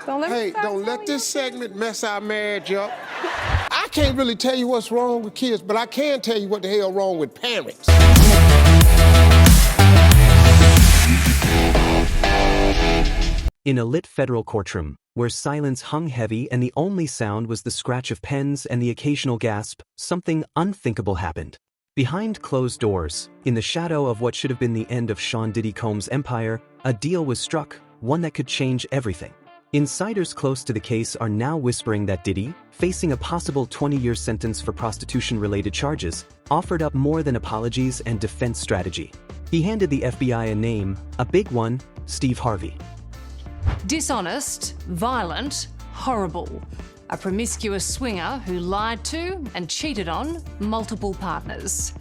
Hey, don't let this segment mess our marriage up. I can't really tell you what's wrong with kids, but I can tell you what the hell wrong with parents. In a lit federal courtroom, where silence hung heavy and the only sound was the scratch of pens and the occasional gasp, something unthinkable happened. Behind closed doors, in the shadow of what should have been the end of Sean Diddy Comb's empire, a deal was struck, one that could change everything. Insiders close to the case are now whispering that Diddy, facing a possible 20-year sentence for prostitution-related charges, offered up more than apologies and defense strategy. He handed the FBI a name, a big one, Steve Harvey. Dishonest, violent, horrible. A promiscuous swinger who lied to and cheated on multiple partners.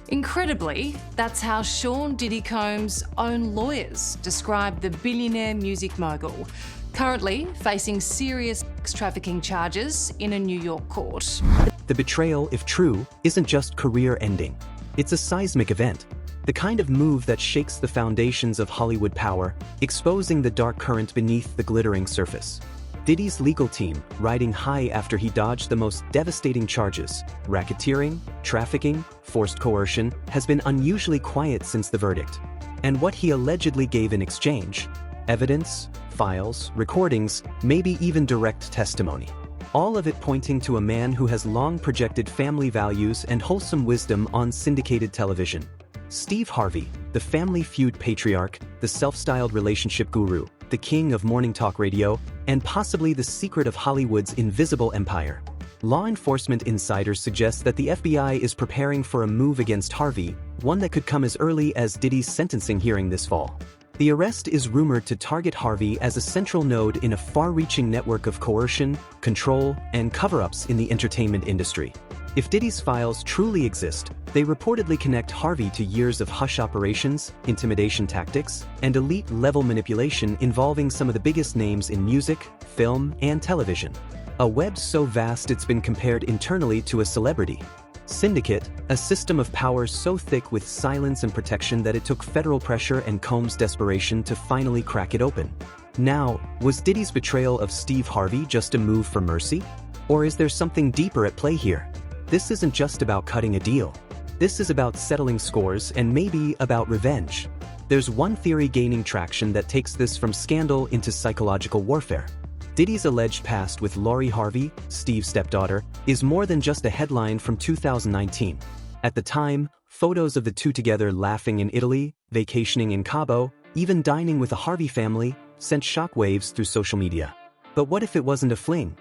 Incredibly, that's how Sean Diddy Comb's own lawyers described the billionaire music mogul, currently facing serious sex trafficking charges in a New York court. The betrayal, if true, isn't just career-ending. It's a seismic event. The kind of move that shakes the foundations of Hollywood power, exposing the dark current beneath the glittering surface. Diddy's legal team, riding high after he dodged the most devastating charges, racketeering, trafficking, forced coercion, has been unusually quiet since the verdict. And what he allegedly gave in exchange? Evidence, files, recordings, maybe even direct testimony. All of it pointing to a man who has long projected family values and wholesome wisdom on syndicated television. Steve Harvey, the Family Feud patriarch, the self-styled relationship guru, the king of morning talk radio, and possibly the secret of Hollywood's invisible empire. Law enforcement insiders suggest that the FBI is preparing for a move against Harvey, one that could come as early as Diddy's sentencing hearing this fall. The arrest is rumored to target Harvey as a central node in a far-reaching network of coercion, control, and cover-ups in the entertainment industry. If Diddy's files truly exist, they reportedly connect Harvey to years of hush operations, intimidation tactics, and elite-level manipulation involving some of the biggest names in music, film, and television. A web so vast it's been compared internally to a celebrity syndicate, a system of power so thick with silence and protection that it took federal pressure and Combs' desperation to finally crack it open. Now, was Diddy's betrayal of Steve Harvey just a move for mercy? Or is there something deeper at play here? This isn't just about cutting a deal. This is about settling scores and maybe about revenge. There's one theory gaining traction that takes this from scandal into psychological warfare. Diddy's alleged past with Lori Harvey, Steve's stepdaughter, is more than just a headline from 2019. At the time, photos of the two together laughing in Italy, vacationing in Cabo, even dining with the Harvey family, sent shockwaves through social media. But what if it wasn't a fling?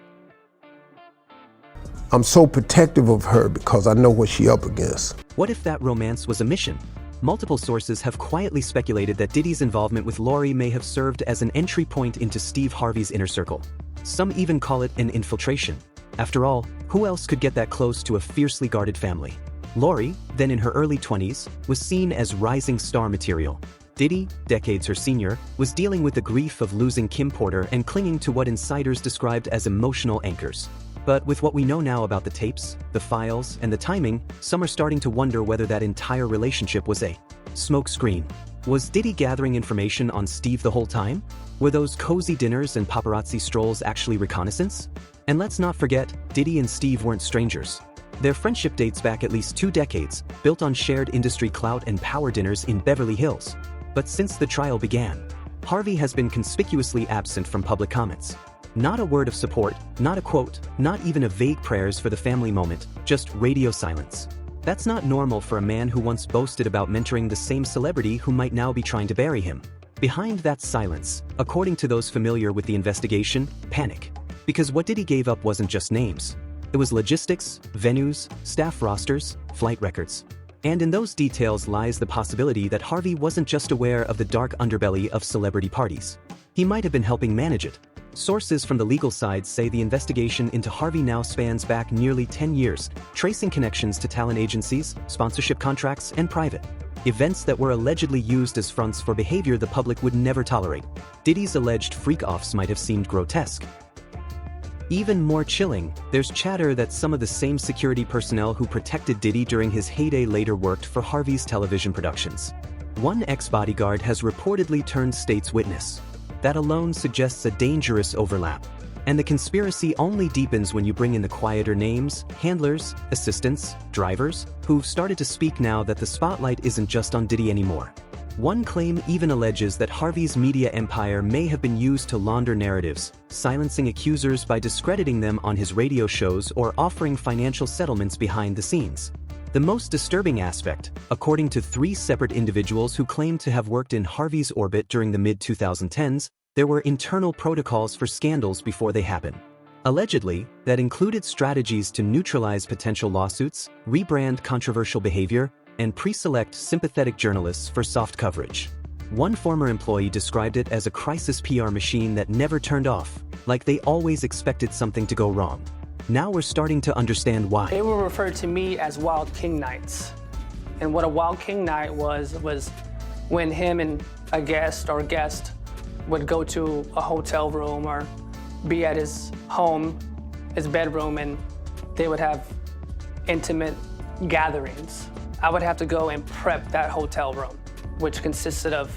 I'm so protective of her because I know what she's up against. What if that romance was a mission? Multiple sources have quietly speculated that Diddy's involvement with Lori may have served as an entry point into Steve Harvey's inner circle. Some even call it an infiltration. After all, who else could get that close to a fiercely guarded family? Lori, then in her early 20s, was seen as rising star material. Diddy, decades her senior, was dealing with the grief of losing Kim Porter and clinging to what insiders described as emotional anchors. But with what we know now about the tapes, the files, and the timing, some are starting to wonder whether that entire relationship was a smokescreen. Was Diddy gathering information on Steve the whole time? Were those cozy dinners and paparazzi strolls actually reconnaissance? And let's not forget, Diddy and Steve weren't strangers. Their friendship dates back at least 2 decades, built on shared industry clout and power dinners in Beverly Hills. But since the trial began, Harvey has been conspicuously absent from public comments. Not a word of support, not a quote, not even a vague prayers for the family moment, just radio silence. That's not normal for a man who once boasted about mentoring the same celebrity who might now be trying to bury him. Behind that silence, according to those familiar with the investigation, panic. Because what Diddy gave up wasn't just names. It was logistics, venues, staff rosters, flight records. And in those details lies the possibility that Harvey wasn't just aware of the dark underbelly of celebrity parties. He might have been helping manage it. Sources from the legal side say the investigation into Harvey now spans back nearly 10 years, tracing connections to talent agencies, sponsorship contracts, and private events that were allegedly used as fronts for behavior the public would never tolerate. Diddy's alleged freak-offs might have seemed grotesque. Even more chilling, there's chatter that some of the same security personnel who protected Diddy during his heyday later worked for Harvey's television productions. One ex-bodyguard has reportedly turned state's witness. That alone suggests a dangerous overlap. And the conspiracy only deepens when you bring in the quieter names, handlers, assistants, drivers, who've started to speak now that the spotlight isn't just on Diddy anymore. One claim even alleges that Harvey's media empire may have been used to launder narratives, silencing accusers by discrediting them on his radio shows or offering financial settlements behind the scenes. The most disturbing aspect, according to 3 separate individuals who claim to have worked in Harvey's orbit during the mid-2010s, there were internal protocols for scandals before they happen. Allegedly, that included strategies to neutralize potential lawsuits, rebrand controversial behavior, and pre-select sympathetic journalists for soft coverage. One former employee described it as a crisis PR machine that never turned off, like they always expected something to go wrong. Now we're starting to understand why. They were referred to me as Wild King Nights. And what a Wild King Night was when him and a guest would go to a hotel room or be at his home, his bedroom, and they would have intimate gatherings. I would have to go and prep that hotel room, which consisted of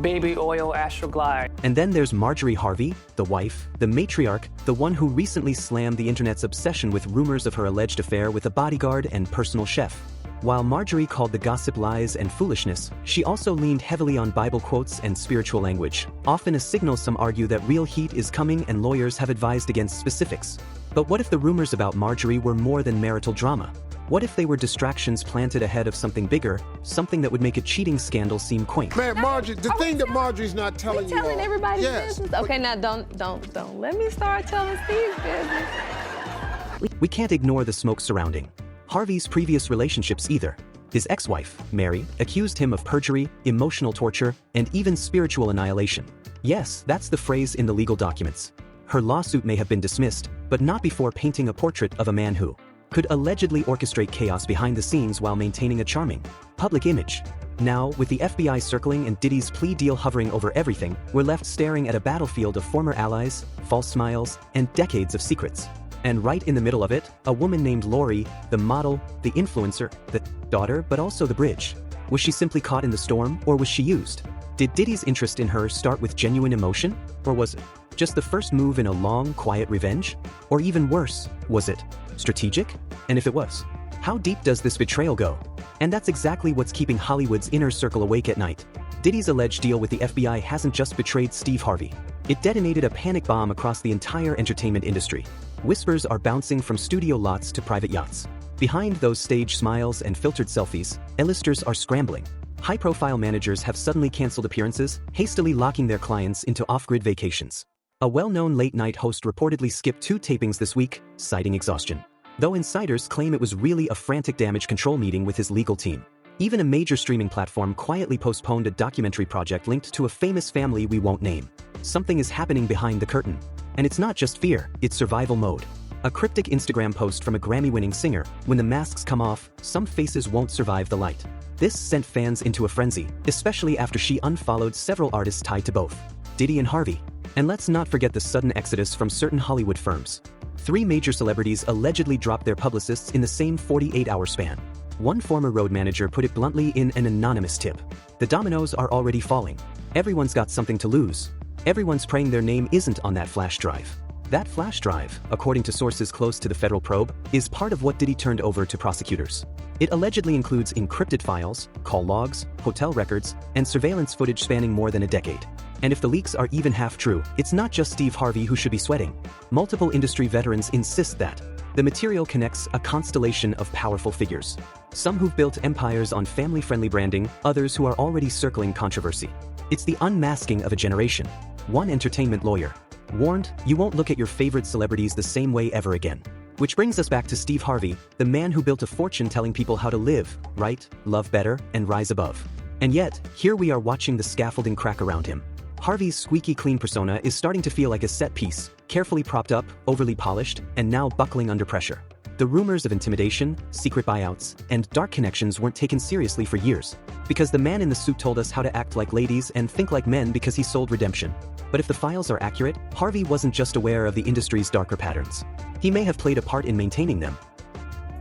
baby oil, Astroglide. And then there's Marjorie Harvey, the wife, the matriarch, the one who recently slammed the internet's obsession with rumors of her alleged affair with a bodyguard and personal chef. While Marjorie called the gossip lies and foolishness, she also leaned heavily on Bible quotes and spiritual language, often a signal some argue that real heat is coming and lawyers have advised against specifics. But what if the rumors about Marjorie were more than marital drama? What if they were distractions planted ahead of something bigger, something that would make a cheating scandal seem quaint? Man, Marjorie, the thing that Marjorie's not telling you all. Telling everybody's Yes. business? Okay, now don't let me start telling Steve's business. We can't ignore the smoke surrounding Harvey's previous relationships either. His ex-wife, Mary, accused him of perjury, emotional torture, and even spiritual annihilation. Yes, that's the phrase in the legal documents. Her lawsuit may have been dismissed, but not before painting a portrait of a man who could allegedly orchestrate chaos behind the scenes while maintaining a charming public image. Now, with the FBI circling and Diddy's plea deal hovering over everything, we're left staring at a battlefield of former allies, false smiles, and decades of secrets. And right in the middle of it, a woman named Lori, the model, the influencer, the daughter, but also the bridge. Was she simply caught in the storm, or was she used? Did Diddy's interest in her start with genuine emotion, or was it just the first move in a long, quiet revenge? Or even worse, was it strategic? And if it was, how deep does this betrayal go? And that's exactly what's keeping Hollywood's inner circle awake at night. Diddy's alleged deal with the FBI hasn't just betrayed Steve Harvey. It detonated a panic bomb across the entire entertainment industry. Whispers are bouncing from studio lots to private yachts. Behind those staged smiles and filtered selfies, A-listers are scrambling. High-profile managers have suddenly canceled appearances, hastily locking their clients into off-grid vacations. A well-known late-night host reportedly skipped 2 tapings this week, citing exhaustion. Though insiders claim it was really a frantic damage control meeting with his legal team. Even a major streaming platform quietly postponed a documentary project linked to a famous family we won't name. Something is happening behind the curtain. And it's not just fear, it's survival mode. A cryptic Instagram post from a Grammy-winning singer: "When the masks come off, some faces won't survive the light." This sent fans into a frenzy, especially after she unfollowed several artists tied to both Diddy and Harvey. And let's not forget the sudden exodus from certain Hollywood firms. 3 major celebrities allegedly dropped their publicists in the same 48-hour span. One former road manager put it bluntly in an anonymous tip: "The dominoes are already falling. Everyone's got something to lose. Everyone's praying their name isn't on that flash drive." That flash drive, according to sources close to the federal probe, is part of what Diddy turned over to prosecutors. It allegedly includes encrypted files, call logs, hotel records, and surveillance footage spanning more than a decade. And if the leaks are even half true, it's not just Steve Harvey who should be sweating. Multiple industry veterans insist that the material connects a constellation of powerful figures. Some who've built empires on family-friendly branding, others who are already circling controversy. It's the unmasking of a generation. One entertainment lawyer warned, "You won't look at your favorite celebrities the same way ever again." Which brings us back to Steve Harvey, the man who built a fortune telling people how to live, right, love better, and rise above. And yet, here we are watching the scaffolding crack around him. Harvey's squeaky clean persona is starting to feel like a set piece, carefully propped up, overly polished, and now buckling under pressure. The rumors of intimidation, secret buyouts, and dark connections weren't taken seriously for years, because the man in the suit told us how to act like ladies and think like men because he sold redemption. But if the files are accurate, Harvey wasn't just aware of the industry's darker patterns. He may have played a part in maintaining them.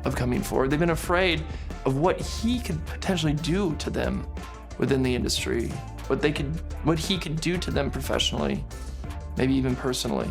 Of coming forward, they've been afraid of what he could potentially do to them within the industry. what he could do to them professionally, maybe even personally.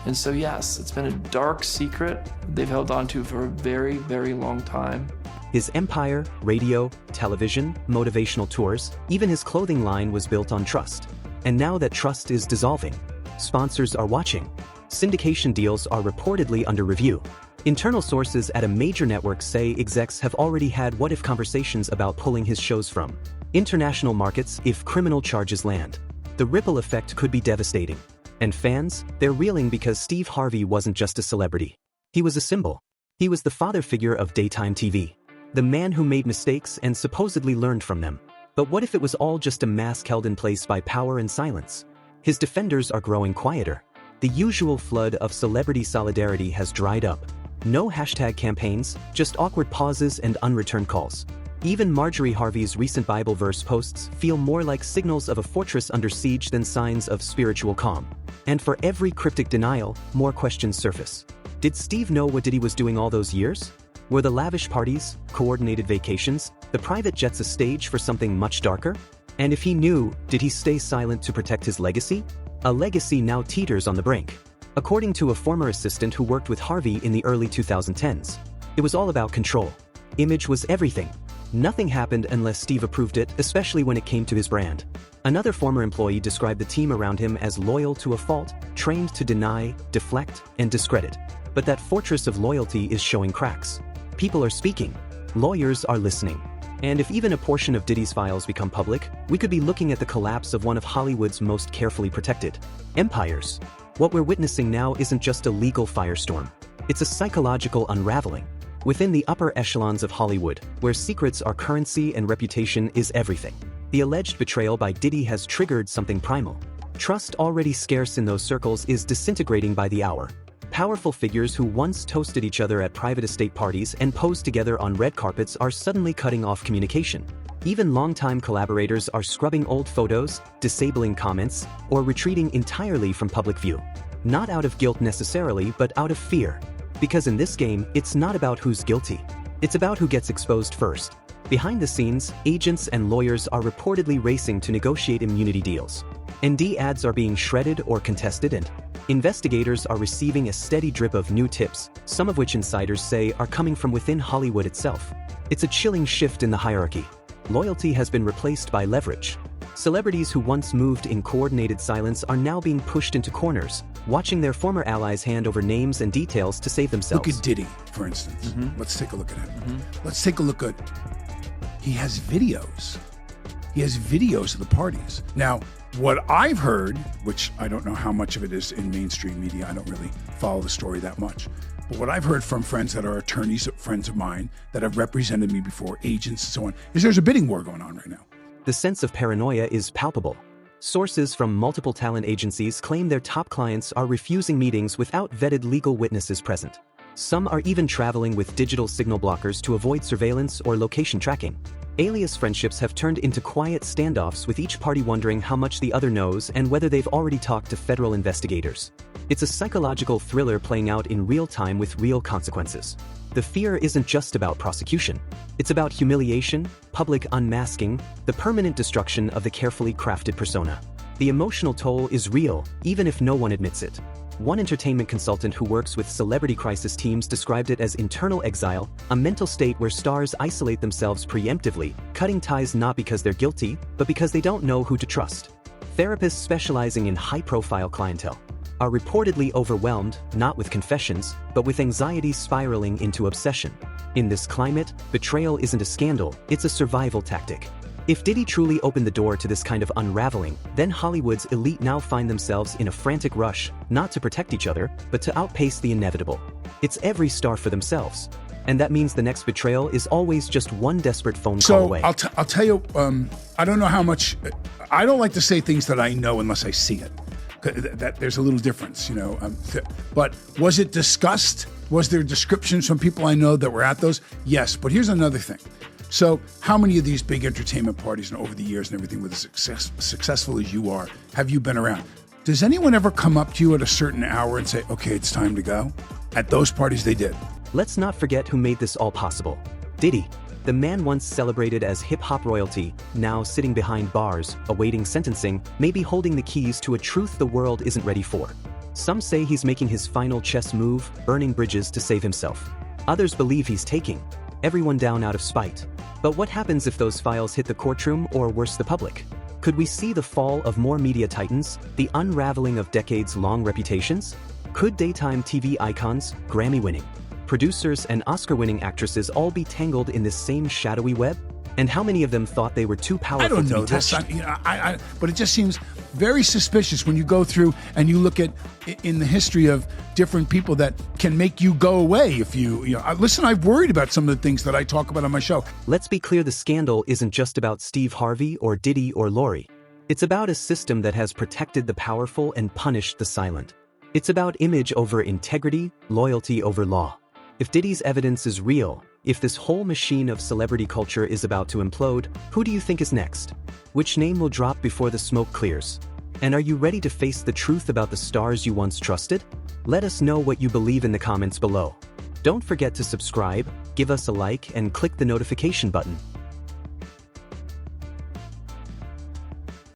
And so yes, it's been a dark secret they've held on to for a very, very long time. His empire, radio, television, motivational tours, even his clothing line was built on trust. And now that trust is dissolving, sponsors are watching. Syndication deals are reportedly under review. Internal sources at a major network say execs have already had what-if conversations about pulling his shows from international markets if criminal charges land. The ripple effect could be devastating. And fans, they're reeling because Steve Harvey wasn't just a celebrity. He was a symbol. He was the father figure of daytime TV. The man who made mistakes and supposedly learned from them. But what if it was all just a mask held in place by power and silence? His defenders are growing quieter. The usual flood of celebrity solidarity has dried up. No hashtag campaigns, just awkward pauses and unreturned calls. Even Marjorie Harvey's recent Bible verse posts feel more like signals of a fortress under siege than signs of spiritual calm. And for every cryptic denial, more questions surface. Did Steve know what Diddy was doing all those years? Were the lavish parties, coordinated vacations, the private jets a stage for something much darker? And if he knew, did he stay silent to protect his legacy? A legacy now teeters on the brink. According to a former assistant who worked with Harvey in the early 2010s, it was all about control. Image was everything. Nothing happened unless Steve approved it, especially when it came to his brand. Another former employee described the team around him as loyal to a fault, trained to deny, deflect, and discredit. But that fortress of loyalty is showing cracks. People are speaking. Lawyers are listening. And if even a portion of Diddy's files become public, we could be looking at the collapse of one of Hollywood's most carefully protected empires. What we're witnessing now isn't just a legal firestorm. It's a psychological unraveling. Within the upper echelons of Hollywood, where secrets are currency and reputation is everything, the alleged betrayal by Diddy has triggered something primal. Trust already scarce in those circles is disintegrating by the hour. Powerful figures who once toasted each other at private estate parties and posed together on red carpets are suddenly cutting off communication. Even longtime collaborators are scrubbing old photos, disabling comments, or retreating entirely from public view. Not out of guilt necessarily, but out of fear. Because in this game, it's not about who's guilty. It's about who gets exposed first. Behind the scenes, agents and lawyers are reportedly racing to negotiate immunity deals. ND ads are being shredded or contested, and investigators are receiving a steady drip of new tips, some of which insiders say are coming from within Hollywood itself. It's a chilling shift in the hierarchy. Loyalty has been replaced by leverage. Celebrities who once moved in coordinated silence are now being pushed into corners, watching their former allies hand over names and details to save themselves. Look at Diddy, for instance. Let's take a look at him. Let's take a look at, he has videos. He has videos of the parties. Now, what I've heard, which I don't know how much of it is in mainstream media, I don't really follow the story that much, but what I've heard from friends that are attorneys, friends of mine that have represented me before, agents and so on, is there's a bidding war going on right now. The sense of paranoia is palpable. Sources from multiple talent agencies claim their top clients are refusing meetings without vetted legal witnesses present. Some are even traveling with digital signal blockers to avoid surveillance or location tracking. Alias friendships have turned into quiet standoffs, with each party wondering how much the other knows and whether they've already talked to federal investigators. It's a psychological thriller playing out in real time with real consequences. The fear isn't just about prosecution. It's about humiliation, public unmasking, the permanent destruction of the carefully crafted persona. The emotional toll is real, even if no one admits it. One entertainment consultant who works with celebrity crisis teams described it as internal exile, a mental state where stars isolate themselves preemptively, cutting ties not because they're guilty, but because they don't know who to trust. Therapists specializing in high-profile clientele are reportedly overwhelmed, not with confessions, but with anxiety spiraling into obsession. In this climate, betrayal isn't a scandal, it's a survival tactic. If Diddy truly opened the door to this kind of unraveling, then Hollywood's elite now find themselves in a frantic rush, not to protect each other, but to outpace the inevitable. It's every star for themselves. And that means the next betrayal is always just one desperate phone call away. I'll tell you, I don't know how much, I don't like to say things that I know unless I see it. That there's a little difference, you know. But was it discussed? Was there descriptions from people I know that were at those? Yes, but here's another thing. So how many of these big entertainment parties and over the years and everything, with as successful as you are, have you been around? Does anyone ever come up to you at a certain hour and say, okay, it's time to go? At those parties, they did. Let's not forget who made this all possible. Diddy. The man once celebrated as hip-hop royalty, now sitting behind bars, awaiting sentencing, may be holding the keys to a truth the world isn't ready for. Some say he's making his final chess move, burning bridges to save himself. Others believe he's taking everyone down out of spite. But what happens if those files hit the courtroom or worse, the public? Could we see the fall of more media titans, the unraveling of decades-long reputations? Could daytime TV icons, Grammy-winning producers and Oscar-winning actresses all be tangled in this same shadowy web? And how many of them thought they were too powerful I don't to know be this, touched? but it just seems very suspicious when you go through and you look at in the history of different people that can make you go away if listen, I've worried about some of the things that I talk about on my show. Let's be clear, the scandal isn't just about Steve Harvey or Diddy or Lori. It's about a system that has protected the powerful and punished the silent. It's about image over integrity, loyalty over law. If Diddy's evidence is real, if this whole machine of celebrity culture is about to implode, who do you think is next? Which name will drop before the smoke clears? And are you ready to face the truth about the stars you once trusted? Let us know what you believe in the comments below. Don't forget to subscribe, give us a like, and click the notification button.